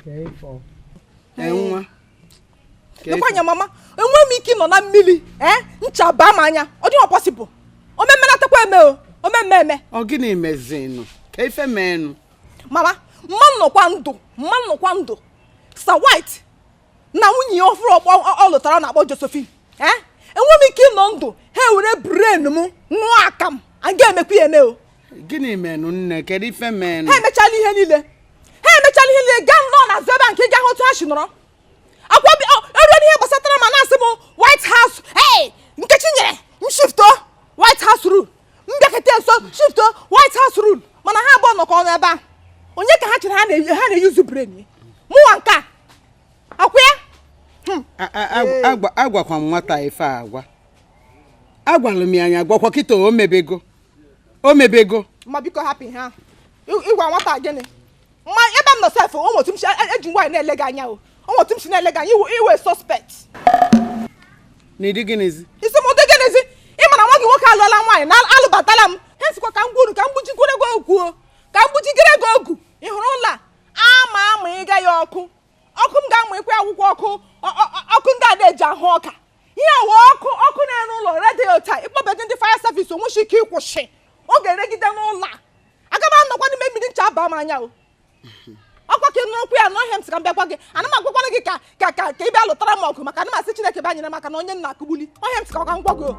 Therefor. Enwa. Nkwanya mama, enwe m ike nọ na mmili, ncha ba manya. Ọ dị possible. O memena takwa eme o. O mememe. O gini mezenu. Ka ife menu. Mama, mman nọkwa ndụ. Sir White na nwunye ofuru ọ lụtara na akpọ Josephine. Enwe m ike nọ ndụ, ha were brain m nwa akam. Aga emekwa eme o. Gini menu nne, kedu ife menu? Ha emechala ihe niile. Gaa nọ na zebe nke ga hotu ha shinoro. Akwa bi ero ni ihe gbasatara ma na asị m White House. Nkechi nyere m shift White House rule. Mbekete nso shift White House rule. Mana ha abụọ nọkọ ọnụ ebe a. Onye ka ha chere ha na-use brain. Mụwa nka. Akwa ya? Agwakwa m nwata ife agwa. Agwalụ m anya gwakwa kịta o mebego. Ma biko happy ha. Ịgwa nwata gịnị? Ma ebe m nọ sef o motum shi eji ngwa na-ele gị anya o. O motum shi na-ele gị anya iwe suspect. N'idi gịnịzi? Isi m dị gịnịzi? Ị mara nwa gị nwoke alụọla nwaanyị na alụbatala m. Ha sikwa ka m gwuru ka m gbujikwere gị okwu. Ka m gbujigere gị ogu. Ị hụrụ ụlọ a? Ama ịga ya ọkụ. Ọkụ m ga-amụ ikwe akwụkwọ ọkụ ndị a na-eji ahụ ọka. Ihe awa ọkụ na-enu ụlọ redio taa ịkpọbedị ndị fire service onwe shi ike ịkwụsị. Ọ ga-eregide n'ụlọ a. Aga m anọkwa n'ime mmiri ncha aba m anya o. Ọkwa ka n'okwu ya n'ọhịa m sị ka m bịakwa gị. Ana m agwakwana gị ka ị bịa lụtara m ọgụ maka ana m asị Chineke bịa nyere maka na onye nna akụgbuli. Ọhịa m sị ka m gwa gị o.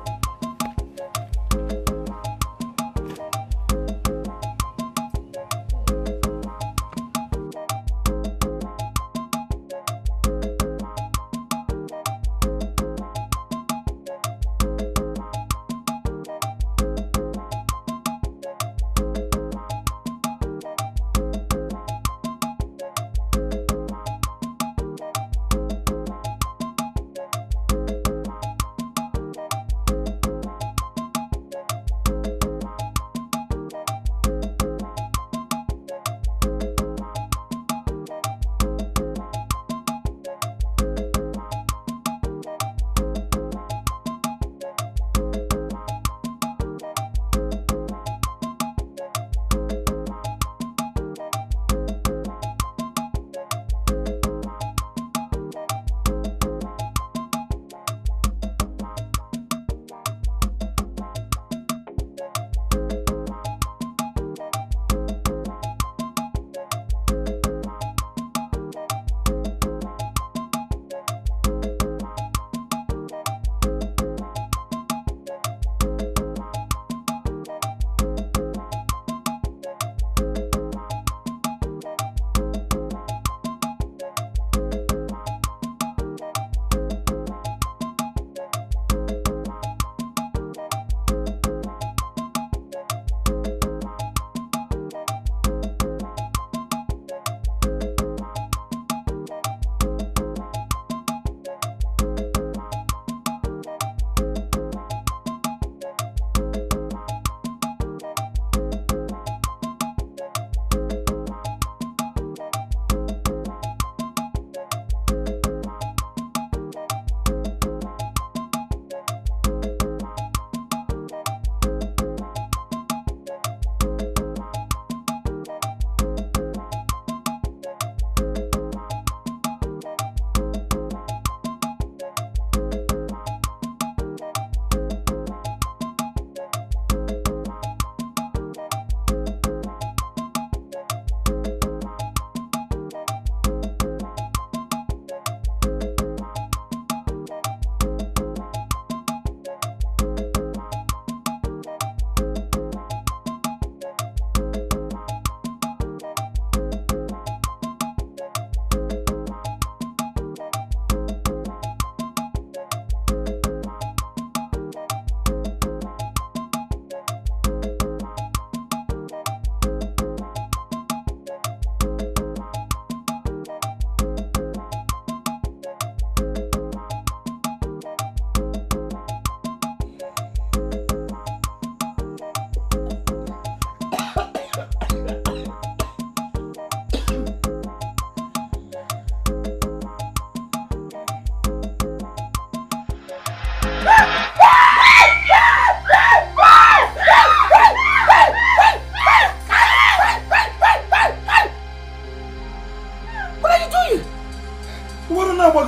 na agba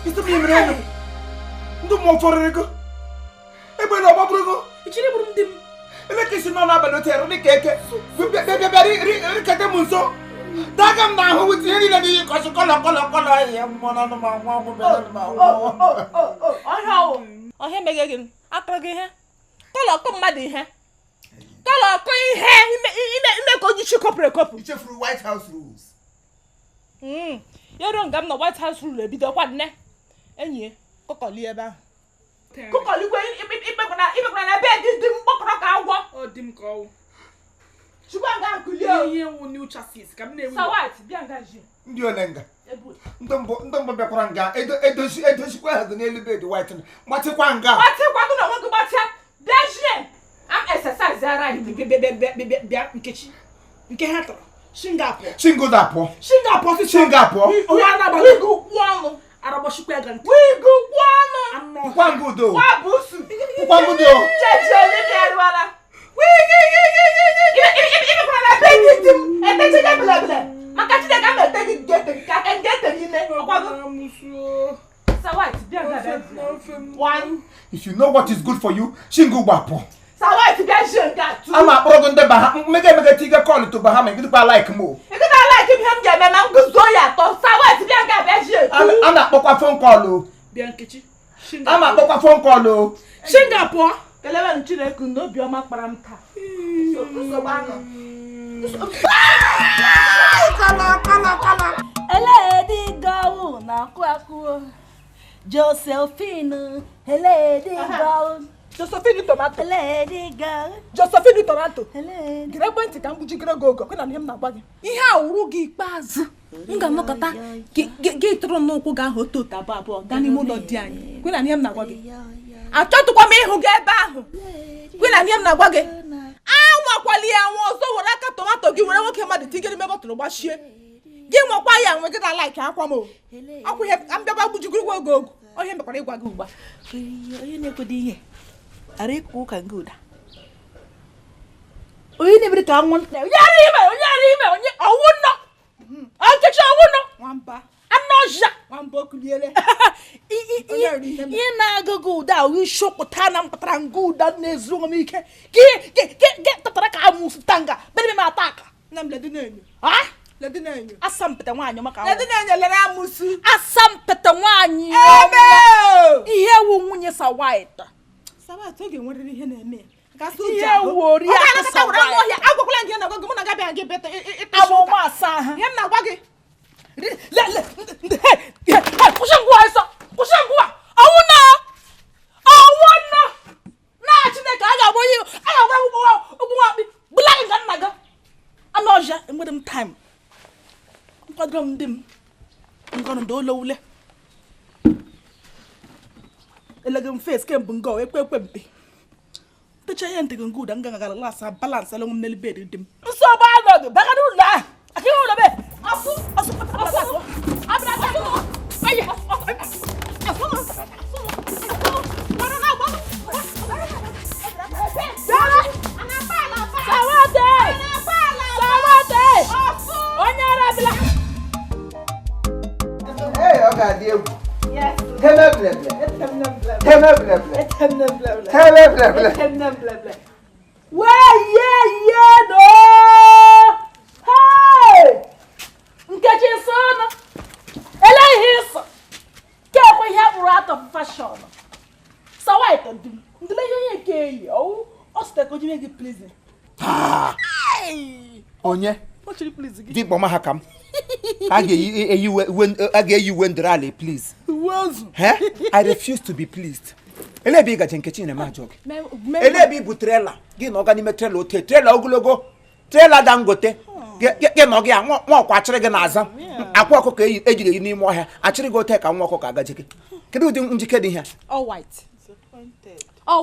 ito mi mere no ndu mo forego ebe na gbaburu go ichiri buru ndim ele kisi no na balo tero ni keke ri kete munso dagam na hu wuti ri na di ko so kolo ya mo na no ma nwa mo be na ma o he mege gin akra ge he kolo ko mmadụ ihe kolo ko ihe ime ko ji chikopre kopu iche through White House rules yero ngam na White House rule ebido kwa nne enyi kokoli ebe ahụ kokoli gwe imekwana na bed dị mkpọkọrọ ka agwọ o dim ka o chukwa nga akulie ihe wu new chassis ka m na-ewu sawat bia nga ji ndi onenga ebu ndọmbọ bịakwara nga edochikwa ha n'elu bed white gbatịkwa nga gbatịkwa gụ na onwe gị gbatịa bịa jie am exercise ara bịa nkechi nke ha tọrọ Singapore onye anaba wigu kwọnụ araboshikwa ya ganti wigu kwọnụ kwangudo wabusu kwangudo cheche onye kerwala ibe kwa na bedi dim eteche ga bla maka chide ga metegi gete ka engete ime okwago muso sawat bia ga one if you know what is good for you shingu gbapo sawat bia jenga two ama akpọrọ ndị ba ha mege tiga call to Bahama gidi kwa like mo ị ga like him hem jeme ma nguzo ya to sawat bia ga bia jenga ana akpọkwa phone call o bia nkechi ama akpọkwa phone call o Singapore kelewe nchire no bioma kpara m taa so gbano kala Eledi gawu na kwaku Josephine Eledi gawu Josephine tomato Eledi gawu Josephine tomato Eledi gire kwenti ka mgbujigire gogo kwena na ihe m na-agba gị ihe a wuru gị ikpeazụ m ga-anọkọta gị tụrụ n'ụkwụ ga ahụ otu abụọ abụọ gaa n'ime ụlọ di anyị kwena na ihe m na-agwa gị achọtụkwa m ịhụ gị ebe ahụ kwena na ihe m na-agwa gị anwakwali ya nwa ọzọ were aka tomato gị were nwoke mmadụ tigere ime bọtụlụ gbachie gị nwekwa ya nwe gị na like akwa m ọkwa ihe mbịaba gbujigiri gwa ogo onye mekwara ịgwa gị ugba onye na-ekwede ihe ara ịkụ ụka nke ụda onye na-ebere ka anwụ nta onye ọwụ nọ ọchịchị ọwụ nọ nwamba anụ ọja nwamba okuliele ihe na-agụgụ ụda ahụ ishopụta na mpụtara nga ụda na-ezu onwe m ike gị tatara ka amụfụta nga bere m ata aka na m ledi na-enyo ledi na-enyo asampete nwaanyị maka ledi na-enyo lere amụsụ asampete nwaanyị ebe ihe wu nwunye Sawaita sabat oge nwere ihe na-eme ihe wori aka Sawaita agwakwala gị na-agwa gị mụ na gabịa gị beta abụma asa ha ihe m na-agwa gị kwụsị ngwa ịsọ kwụsị ngwa ọnwụ na Chineke a ga-agba onye ụgbụnwakpi bụla gị nga nna gị anụ ọjọọ enwere m taịm nkwadoro m ndị m ngọnụ ndị ụlọ ule elegị m fes kemgbe nga ekwe mpe ntecha ihe ntị gị nga ụda nga gara lasị balansị alụ m n'elu bed dị m nsogbu anọghị bagara ụlọ ahụ akịrị ụlọ be Nkechi sona eleghị ịsọ kekwe ihe kpụrụ atọ fashion Sawaita ndịle ihe nke eyi ọ site ka o jime gị please onye o chiri please gị di kpọma ha ka m a ga-eyi uwe ndịrị ala please I refuse to be pleased elebe ị gaje Nkechi na majọ gị elebe ị bụ trela gị na ọga n'ime trela ote trela ogologo trela Dangote gị nọ gị nwa ọkwa achịrị gị n'aza akwa ọkụkọ ejiri eyi n'ime ọhịa achịrị gị ote ka nwa ọkụkọ agaje gị kedu ụdị njike dị ihe all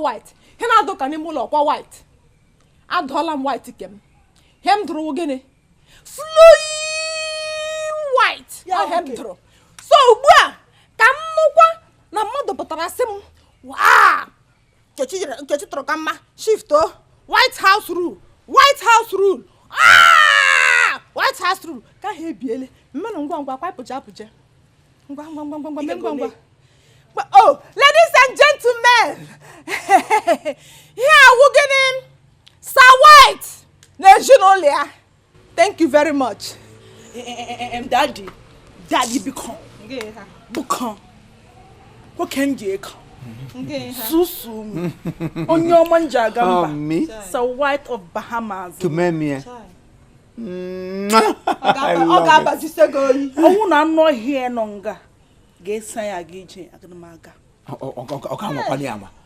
white ihe na-adụ ka n'ime ụlọ ọkwa white adụọla m white kem ihe m dụrụ gịnị flowing white ihe m dụrụ so ugbu a ka m nụkwa na mmadụ pụtara sị m Nkechi tụrụ ka mma shift White House rule White House rule ka ha ebiele mmanụ ngwa ngwa kwa apụja Oh, ladies and gentlemen, here we're getting Sir White. Thank you very much. Daddy, become. What can you come? Susu. On your manja gamba. Me? Sir White of Bahamas. To me. I love it. Oh, I'm not here longer. Guess I agage agamaga.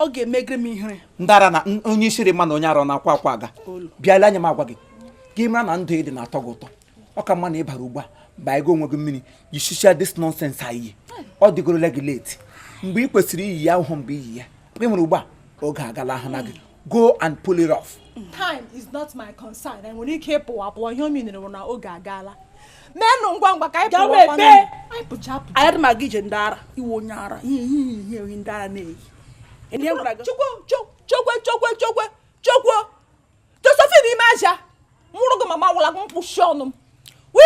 Okay, make me here. Ndara na onye shiri mana onye aro na akwa akwa aga. Biala anya magwa gị. Gị mara na ndụ dị na atọgụtọ. Ọ ka mma na ịbara ugba ba ego onwe gị mmiri. You should share this nonsense ayi. Ọ dịgoro regulate. Mgbe ị kwesịrị iyi ya ahụ mgbe iyi ya. Mgbe nwere ugba oge agala ahụ na gị. Go and pull it off. Time is not my concern. And when you keep up, you mean na oge agala. Men ngwa ka I had my gauge and dara. You won't yara. Here in Dara. And then chokwe. Josephine Imaja. Murugo mama will have push on them. We.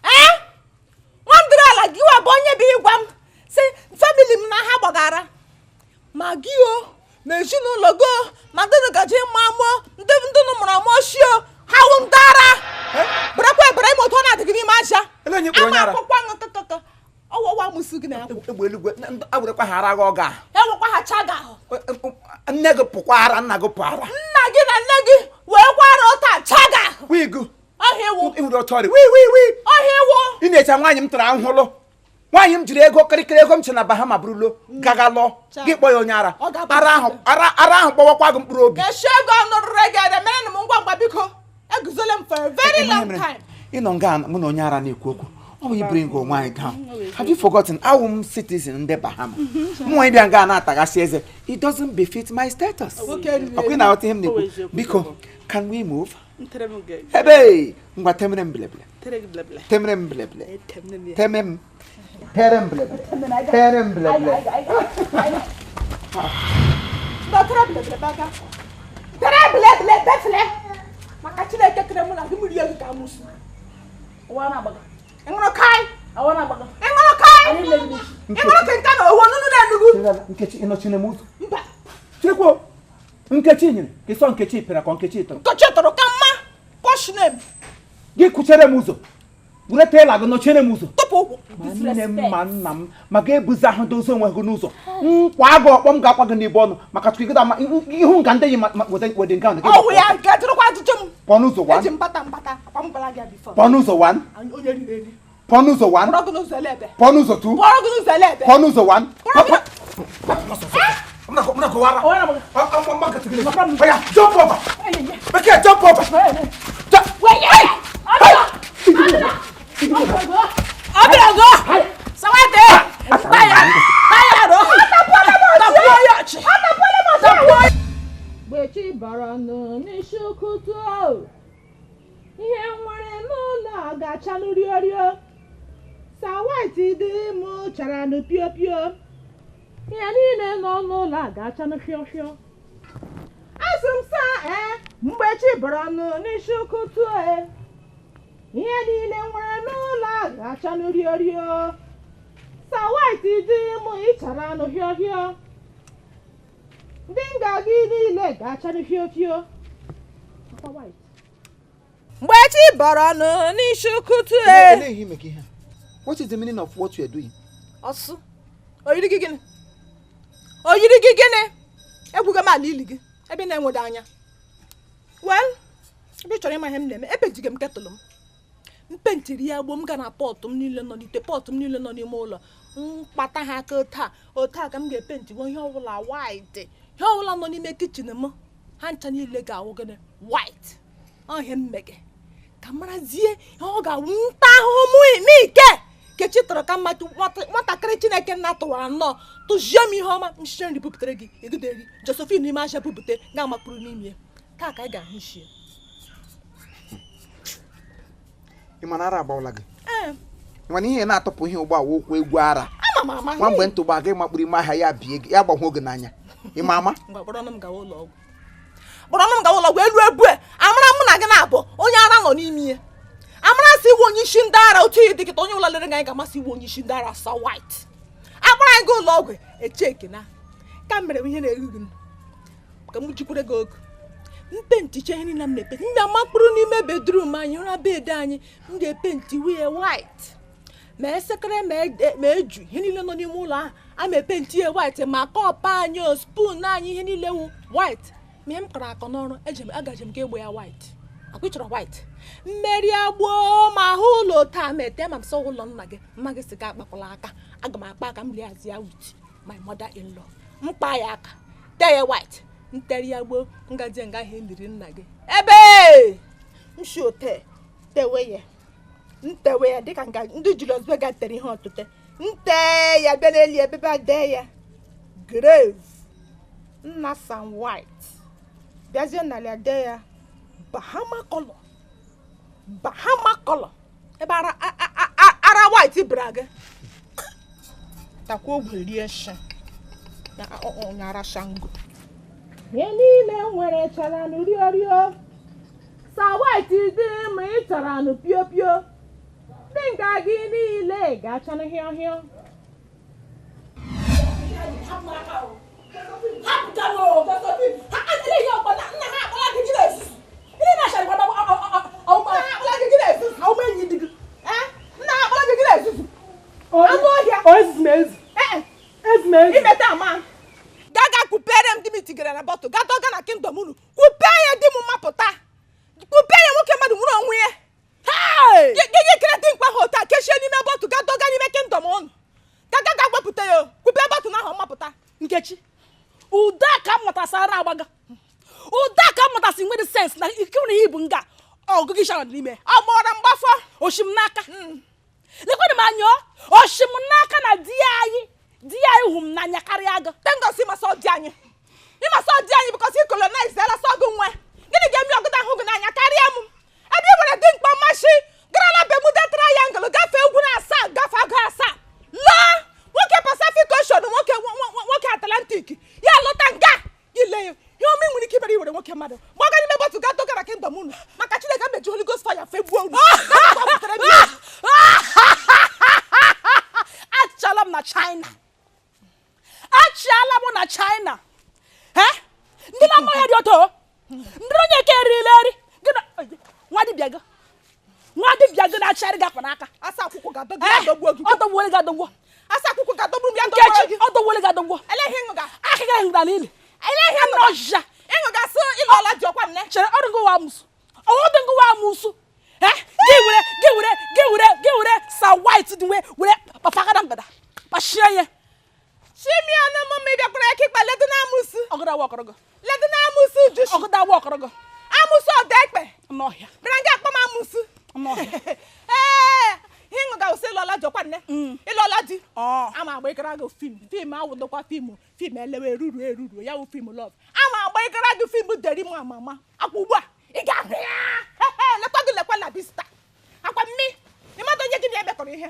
Eh? One like you are born ye be one. Say, family na habagara. Magio, Mejino logo, Madonna Gaji Mamo, Devon Moramosio, how Dara. Brakwe Bremotona to give him Masha. And then you go on. Oh, what was you going to I would have Haragoga. have chaga. A nega puara and nago para. Nagin and Nagi, where one chaga. We go. I hear what We. I hear what In it, I want him to run hollow. Why him today go curriculum to Bahama Brulo, Gagalo, get boy on Yara, Ara, Bawagum Probe. Shagon not reggae, the man among Babiko. Excellent for a very long time. In Ongan, Munonyara Nikuku. Oh, you bring go wine down. Have you forgotten our citizen in the Bahama? Moibiangana says it doesn't befit my status. Okay, now to him because can we move? Hey, what temem bleble. Temem bleble. Temem. Terem bleble. Terem bleble. I want to kai. I want to kai. I want to kai. Cheko. Nkechini, kiso nkechi pera kwa nkechito. Kochetoro kama. Posh name. Gi kuchere muzo. Ule tela go no chere muzo. Topo. Mane manam, mage buza hando so nwe go nuzo. Kwa go okpom ga kwa ni bono, maka tukigida ma ihu ngande yi weden kan. Oh we are get kwa tutum. Ponuzo one. Mpata. Pampala ga before. Ponuzo one. Ponuzo one. Ponuzo lebe. Ponuzo two. Ponuzo lebe. Ponuzo one. I'm not going to I'm not going to jump over. Okay, jump over. Wait, ihe niile nọ n'ụlọ a ga-acha n'fịọfịọ asị m saa mgbe chi bara n'isi ụkụtụ ihe niile nwere n'ụlọ a ga-acha n'oriorio sa white dị mụ ịchara n'fịọfịọ ndị nga gị niile ga-acha n'fịọfịọ mgbe chi bara n'isi ụkụtụ What is the meaning of what you are doing? Ọsụ oyiri gị gịnị? Oyiri gị gịnị? Egwuga m ala ili gị ebe na-enwede anya. Well, ebe chọrọ ịma ihe m na-eme, epejighị m ketụlụ m. Mpentiri ya gbo m ga na pọtụ m niile nọ n'ite pọtụ m niile nọ n'ime ụlọ. Mkpata ha aka otu a ka m ga-epentiwo ihe ọbụla white. Ihe ọbụla nọ n'ime kichin m ha ncha niile ga-awụ gịnị white. Ọ ihe m mege ka marazie ihe ọ ga-awụ nta ahụhụ m ike. Kechi tọrọ ka mmadụ nwatakịrị Chineke nna tụwara nnọọ tụzie m ihe ọma nshi nri bupụtara gị egideri Josephine n'ime ahịa bupụte ga-amakpụrụ n'ime taa ka anyị ga-ahụ nshi Ị ma na ara agbawala gị? Mana ihe na-atọpụ ihe ụgbọ okwu egwu ara nwa mgbe ntụgba gị makpụrụ ime ahịa ya bie gị ya gbahụ oge n'anya ị ma ama? Kpọrọ m gawa ụlọ ọgwụ elu ebu amara mụ na gị na-abụ onye ara nọ n'ime ihe amarasị iwu onye isi ndị ara otu ihe dịkịta onye ụlọ lere anyị ga-amasị iwu onye isi ndị ara sa white agbara anyị ga ụlọ ọgwụ echeki na ka mere ihe na-erughị m ka m jikwere gị oge mpenticha ihe niile m na-epe ndị ama mkpụrụ n'ime bedrum anyị ụra bed anyị m ga-epenti wee white ma esekere ma eju ihe niile nọ n'ime ụlọ ahụ a ma epenti ya white ma kọpụ anyị spoon anyị ihe niile wụ white ma ihe m kọrọ akọ n'ọrụ agaje m ka egbe ya white akwa ịchọrọ white mmeri agboo ma ahụ ụlọ taa ma ete ma m sọ ụlọ nna gị mma gị si ga akpakwala aka aga m akpa aka m liazi ya with my mother in law mkpa ya aka tee ya white nteri ya gboo ngaji nga ihe ndiri nna gị ebe nshi ote ntewe ya dịka nga ndị Julius Berger tere ihe ọtụte nte ya bịa n'elu ebe a dee ya grave nna Sam White bịazie n'ala dee ya Bahama color ebe ara white bịara gị takwa ogwe rie shi nyara shango ihe niile nwere chara nụ rio sa white dị ma ị chara nụ pio ndị nka gị niile ga-achanụ hịọ imeta ama gaga kupere m di mi tigere na bottle ga doga na kingdom unu kupe ya di mu mapụta kupe ya nwoke mmadụ nwụrụ onwe ya gege kire di nkwa hota keshie n'ime bottle ga doga n'ime kingdom unu gaga gbapụta ya kupe bottle na ahụ mapụta Nkechi ụda ka mụtasara agbaga ụda ka mụtasị nwere sense na ike nwere ibu nga ọgụgụ shawa n'ime ọgbọrọ mgbafọ oshim n'aka lekwana m anya oshim n'aka na di anyị hụ m n'anya karịa agụ tengosi masọ di anyị ịmasọ di anyị because i colonize ala sọ gị nwe gịnị ga-eme ọgụda ahụ gị n'anya karịa m ebe ị nwere dị mkpa mmachi garala Bermuda Triangle gafee ugwu na asaa gafee agụ asaa laa nwoke Pacific Ocean nwoke Atlantic ya lọta nga ile ya ihe ome nwere ike ibere iwere nwoke mmadụ gbaga n'ime bọtụ ga dogara kingdom unu maka Chineke meji Holy Ghost fire fegbuo unu achala m na China ndị na amaghị dị ọtọ ndị onye ka erila eri nwa dibịa gị na-achịgharị gị akpa n'aka asa akwụkwọ ga-adọgbu gị ọdọgbuole gị adọgbu asa akwụkwọ ga-adọgbu m ya Nkechi ọdọgbuole gị adọgbu eleghị ịṅụ ga aka gị hụra n'ili eleghị ịṅụ ọjịja ịṅụ ga-asị ịlụ ọla ji ọkwa nne chere ọdụ ngụwa amụsụ gị were sa white dị were papagada mgbada kpachie ya chimiana mama bịakwara eke ikpa ledu na amụsụ ọgụda wa ọkọrọgọ ledu na amụsụ ujushi ọgụda wa ọkọrọgọ amụsụ ọdaekpe n'ọhịa bịara nga akpọ m amụsụ n'ọhịa ihe ịṅụ ga ụsị ịlụọla ji ọkwa nne ịlụọla di ama agba ịgara gị fim awụdokwa fim elewe eruru ya wụ fim lọv ama agba ịgara gị fim deri m ama akwa ugbu a ị ga-ahụ ya lekwa gị lekwa la bista akwa mmi ịmadụ onye gị na-emekọrọ ihe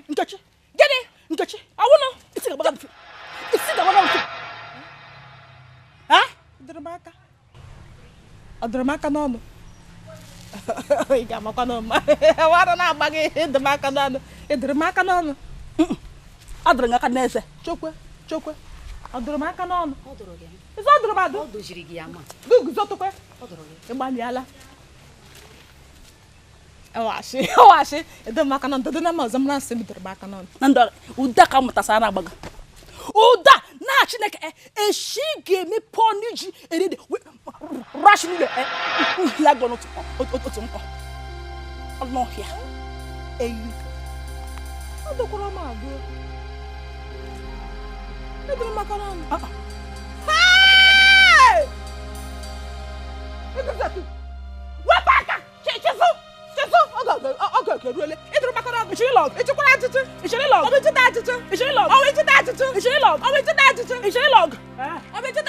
Nkechi awụnụ isi ga-agbaga mfe ọ dịrị m aka n'ọnụ ị ga-amakwa n'ọma wara na-agba gị ịdị m aka n'ọnụ ịdịrị m aka n'ọnụ ọ dịrị aka n'eze chokwe ọ dịrị m aka n'ọnụ ịzọ ọ dịrị m adụ gị guzotokwe ịgbalịala ọwashi ịdị m aka n'ọnụ dodo na ma ọzọ m na-asị m dịrị m aka n'ọnụ na ndị ụda ka mụtasara agbaga ụda na Chineke eshi ga-eme pọọ n'iji eride rash niile lagọ otu nkọ n'ọhịa eyi ọ dịkwara m agụ ịdịrị m aka n'ọnụ wepụ aka chizụ ọ ga-eruole ịdịrị m aka n'ọnụ ịchịkwara ajụjụ ọbụ ịchịta ajụjụ ọbụ ịchịta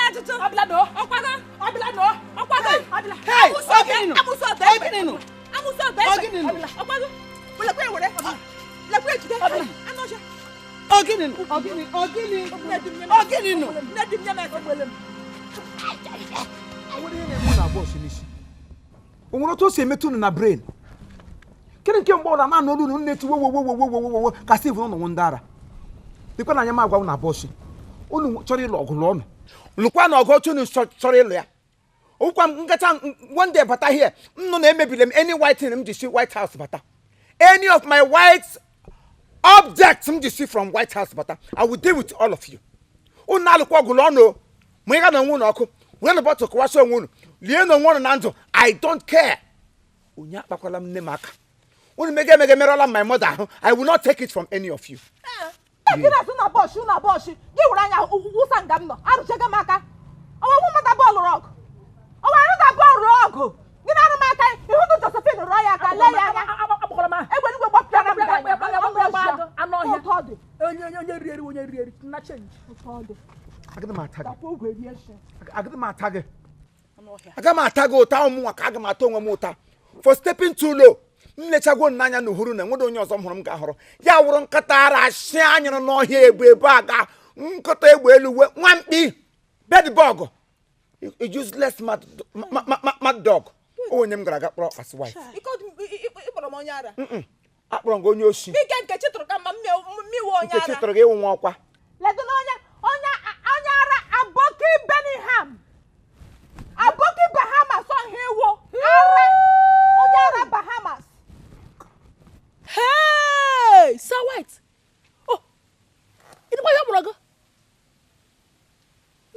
ajụjụ ọbịlado ọkwago amụsụ ọkwago lekwe ewere lekwe ejide anụ ọcha nne di m nye m ekegbele m o nwere otu o si emetụ unu na brain kene nke mgbe na na olu nne ti wo ka si vu no ndara dikwa na anya ma agwa na boshi unu chọrọ ịlụ ọgụ lụọ ọnụ lụkwa na ọgụ otu unu chọrọ ịlụ ya ụkwa ngacha one day bata here nnụ na emebile m any white thing m ji see White House bata any of my white objects m ji see from White House bata I will deal with all of you unu alụkwa ọgụ lụọ ọnụ ma ị ga na onwe unu ọkụ wee na bọtụ kụwasị onwe unu lie na onwe unu na ndụ I don't care onye akpakwala m nne m aka unu mege merala my mother ahụ I will not take it from any of you. Kina na boshi gị were anya wụsa nga m nọ arụchaga m aka ọwa mata bọọlụ rọgụ ọwa arụda bọọlụ rọgụ gị na-arụ m aka ihu dị Josephine rụọ ya aka lee ya anya egbe igwe gbapịara m onye rieri na chenji aga m ata gị ụta ụmụnwa ka aga m ata onwe m ụta for stepping too low nlechagwo n'anya na uhuru na nwere onye ọzọ m hụrụ m ga-ahụrụ ya wụrụ nkata ara asị anyụrụ n'ọhịa ebe aga nkọta egbe elu uwe nwamkpi bedbug useless mad dog onye m gara aga kpọrọ as wife akpọrọ gị onye oshi Nkechi tụrụ gị ịwụ nwa ọkwa onye ara Aboki Birmingham Aboki Bahamas ọhịa iwo onye ara Bahamas. Hey, so white. Oh, ini kwa yamu raga.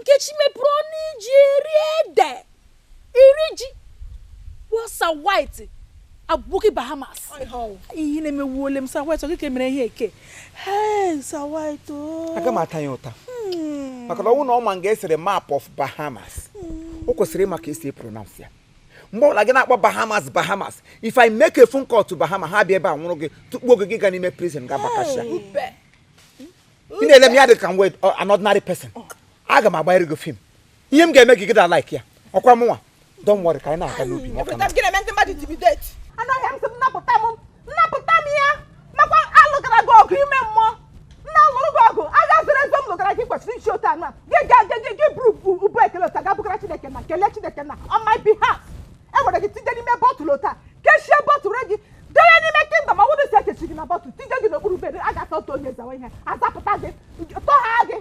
Nkechi me broni jiriede. Iriji. What's a white? Aboki Bahamas. Iyi ne me wole msa white okike mere ihe eke. Hey, so white oh. Aga mata yota. Maka na ụnọ ọma nga-esere map of Bahamas. O kwesịrị maka esi pronounce ya. Mgbe ọla gị na-akpọ Bahamas if I make a phone call to Bahamas ha bịa ebe a nwụrụ gị tukpu oge gị ga n'ime prison ga bakasha ị na-ele m ya dị ka m wee an ordinary person aga m agbanyere gị film ihe m ga-eme gị gị da like ya ọkwa mụnwa don't worry ka anyị na-aga n'obi Anaghị m sị nnapụta m ya makwa alụgara gị ọgụ ime mmụọ nna lụrụ gị ọgụ agha zere ezo m lụgara gị kwesịrị isi otu anụ gị buru ubu ekele otu ga bụgara Chineke na kelee Chineke na on my behalf enwere gị tinye n'ime bọtụlụ taa kechie bọtụlụ gị dere n'ime kingdom ọ bụrụ si ekechi gị na bọtụlụ tinye gị n'okpuru bere a ga-ata otu onye zawa ihe azapụta gị tọha gị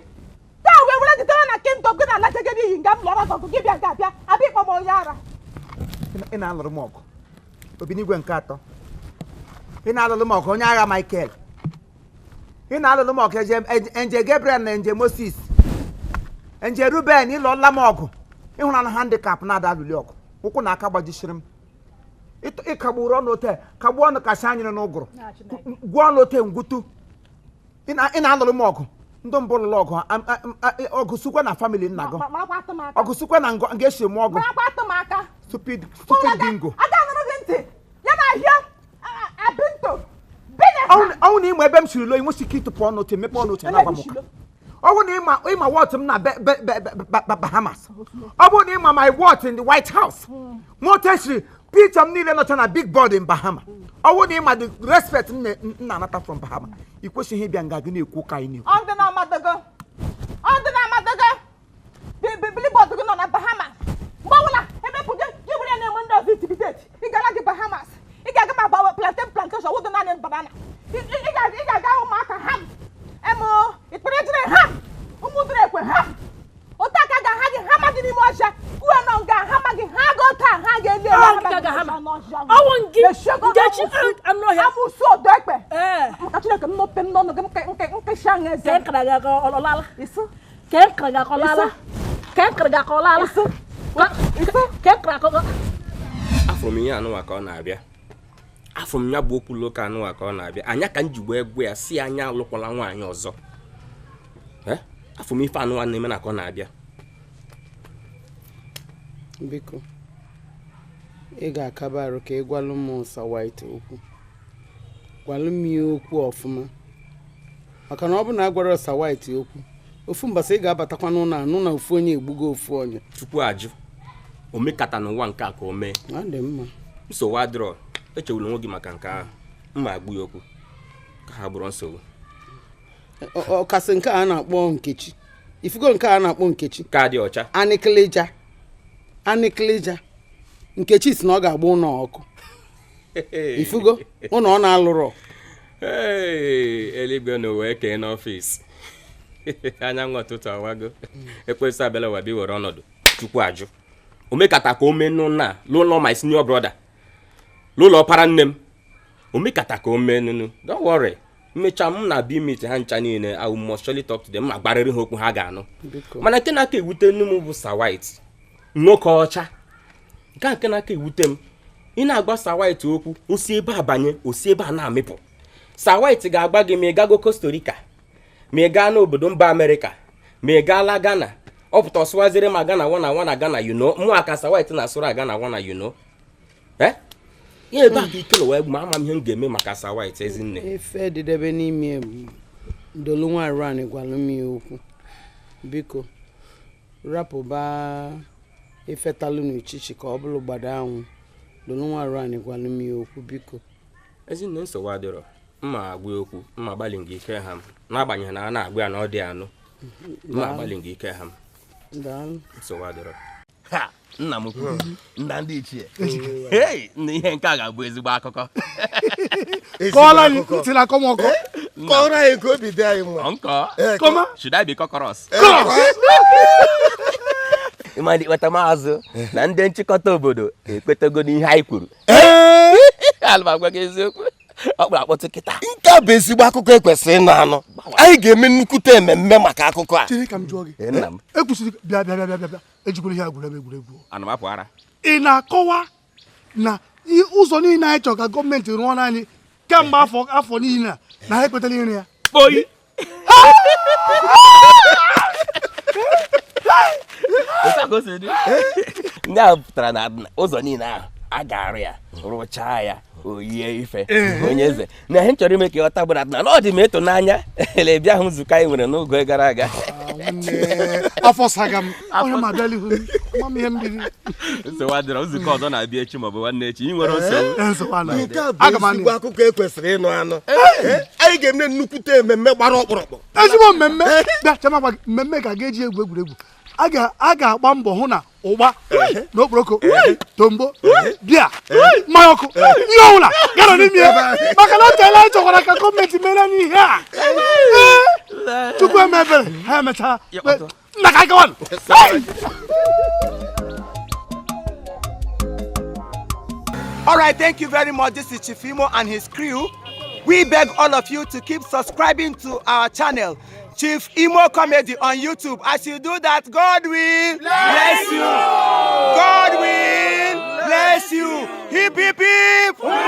taa wee were gị dere na kingdom gị na-alacha gị n'ihi nga m lọrọ gị ọgụ gị bịa ga-abịa abịa ịkpọ m onye ara ị na-alụrụ m ọgụ Obinigwe nke atọ ị na-alụrụ m ọgụ onye agha Michael ị na-alụrụ m ọgụ Nje Gabriel na Nje Moses Nje Ruben ịlụọla m ọgụ ịhụra na handicap na-ada alụli ọgụ ụkwụ na aka gbajisiri m ịkagburu ọnụ ote kagbuo ọnụ kasị anyịrị n'ụgụrụ gwuo ọnụ ote ngwutu ị na-alụrụ m ọgụ ndị mbụ lụrụ ọgụ ọgụ sukwa na famili nna gị ọgụ sukwa na nga-esi mụ ọgụ stupid dingo ọnwụ na ịma ebe m siri lo inwe sike ịtụpụ ọnụ ote mepe ọnụ ote na-agwa m ụka ọbụ na ịma what m na Bahamas ọbụ na ịma my what in the White House motesiri picture m niile nọcha na big board in Bahama ọbụ na ịma the respect m na-anata from Bahama ị kwesịghị ịbịa nga gị na-ekwu ka anyị na-ekwu ọ dị na amadago billboard gị nọ na Bahamas mgbanwela ebe pụje gị were na-enwe ndị ọzọ intimidate ị gara gị Bahamas ị ga-aga ma gbawa plantation wụdị naanị banana ị ga-aga ụmụaka ham ikpere ejire ha ụmụdịrị ekwe ha ụta ka ga ha gị hama gị n'ime ọcha uwe nọ nga hama gị ha ga ụta ha ga-eli amụsụ odo ekpe maka Chineke m nope m n'ọnụ gị nkeshi anya eze afọ m ihe anụwa ka ọ na-abịa afọ m ya bụ okwu loka anụwa ka ọ na-abịa anya ka m jigbo egwu ya si anya alụkwala nwaanyị ọzọ afọ m ife anụwa na-eme na ka ọ na-abịa biko ị ga-akaba arụ ka ị gwalụ m ụsa white okwu gwalụ m ya okwu ọfụma maka na ọ bụ na a gwara ụsa white okwu ofu mbasa ị ga-abatakwa n'ụlọ anụ na ofu onye egbugo ofu onye chukwu ajụ omekata n'ụwa nke a ka o mee ọ dị mma nsogbu adịrọ echewula onwe gị maka nke ahụ mma agbu ya okwu ka ha bụrụ nsogbu ọkasị nke a na-akpọ Nkechi ifugo nke a na-akpọ Nkechi ka dị ọcha anịkịlịja Nkechi si na ọ ga-agba ụlọ ọkụ ifugo ụnụ ọ na-alụrụ eluigwe na uwe kee n'ọfịs anyanwụ ụtụtụ awago ekwesị abịala wa bi were ọnọdụ chukwu ajụ omekata ka o menụ na l'ụlọ my senior brother l'ụlọ ọpara nne m omekata ka o menụnụ don't worry mmecha m na-abịa imeti ha ncha niile I must surely talk to them ma gbarịrị ha okwu ha ga-anụ mana nke na-aka ewute nne m bụ Sir White nwoke ọcha nke na-aka ewute m ị na-agba Sir White okwu osi ebe a banye osi ebe a na-amịpụ Sir White ga-agba gị ma ị gago Costa Rica ma ị gaa n'obodo mba Amerịka ma ị gaala Ghana ọ pụta ọsụwaziri ma Ghana wana Ghana you know mụ aka Sir White na-asụrụ agana wana you know ihe ebe a ka ikele wee ma ama m ihe m ga-eme maka Sir White ezinne efe dịdebe n'ime dolu nwa Iran gwalụ m ya okwu biko rapụba efetalụ n'uchichi ka ọ bụrụ gbada anwụ dolu nwa Iran gwalụ m ya okwu biko ezinne nsogbu adịrọ mma agwa okwu mma agbalị gị ike ha m n'agbanyeghị na a na-agwa ya na ọ dị anụ mma agbalị gị ike ha m nsogbu adịrọ nna m nna ndị ichie nna ihe nke a ga-abụ ezigbo akụkọ kọọrọ anyị ntị na akọmọkọ kọọrọ anyị ka obi dị anyị mma nkọ should I be cockroach ịmadị kpata maazụ na ndị nchịkọta obodo ekwetego n'ihe anyị kwuru alụmagwa gị eziokwu ọ kpụrụ akpọtụ kịta nke a bụ ezigbo akụkọ ekwesịrị ịnụ anụ anyị ga-eme nnukwute ememme maka akụkọ a chere ka m jụọ gị nna m ekwusịrị bịa ejikwara ihe egwuregwu ana m apụ ara ị na-akọwa na ụzọ niile anyị chọrọ ka gọọmenti rụọ n'anyị kemgbe afọ niile na ha ekwetara iri ya oyi ndị ahụ pụtara na ụzọ niile ahụ a ga-arụ ya rụchaa ya oyie ife onye eze na ihe m chọrọ ime ka ịghọta bụ na ọ dị m ịtụnanya ele bịa hụ nzukọ anyị nwere n'oge gara aga afọ saga m onye ma bịa ihu m ihe mbiri nsogbu adịrọ nzukọ ọzọ na-abịa echi maọbụ nwanne echi ị nwere nsogbu nke a bụ ezigbo akụkọ ekwesịrị ịnụ anụ anyị ga-eme nnukwute ememme gbara ọkpụrụkpụ ezigbo mmemme bịa chema gwa gị mmemme ka ga-eji egwuregwu a ga-agba mbọ hụ na ụgba na okporoko tombo bịa mmanya ọkụ ihe ọbụla gara n'ime ya maka na ntele anyị chọkwara ka gọọmenti mere anyị ihe a tupu eme ebere ha emechaa nna ka gawan. All right, thank you very much. This is Chief Imo and his crew. We beg all of you to keep subscribing to our channel, Chief Imo Comedy on YouTube. As you do that, God will bless you. God will bless you. Hip, hip, hip. Hooray!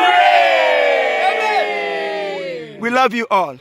We love you all.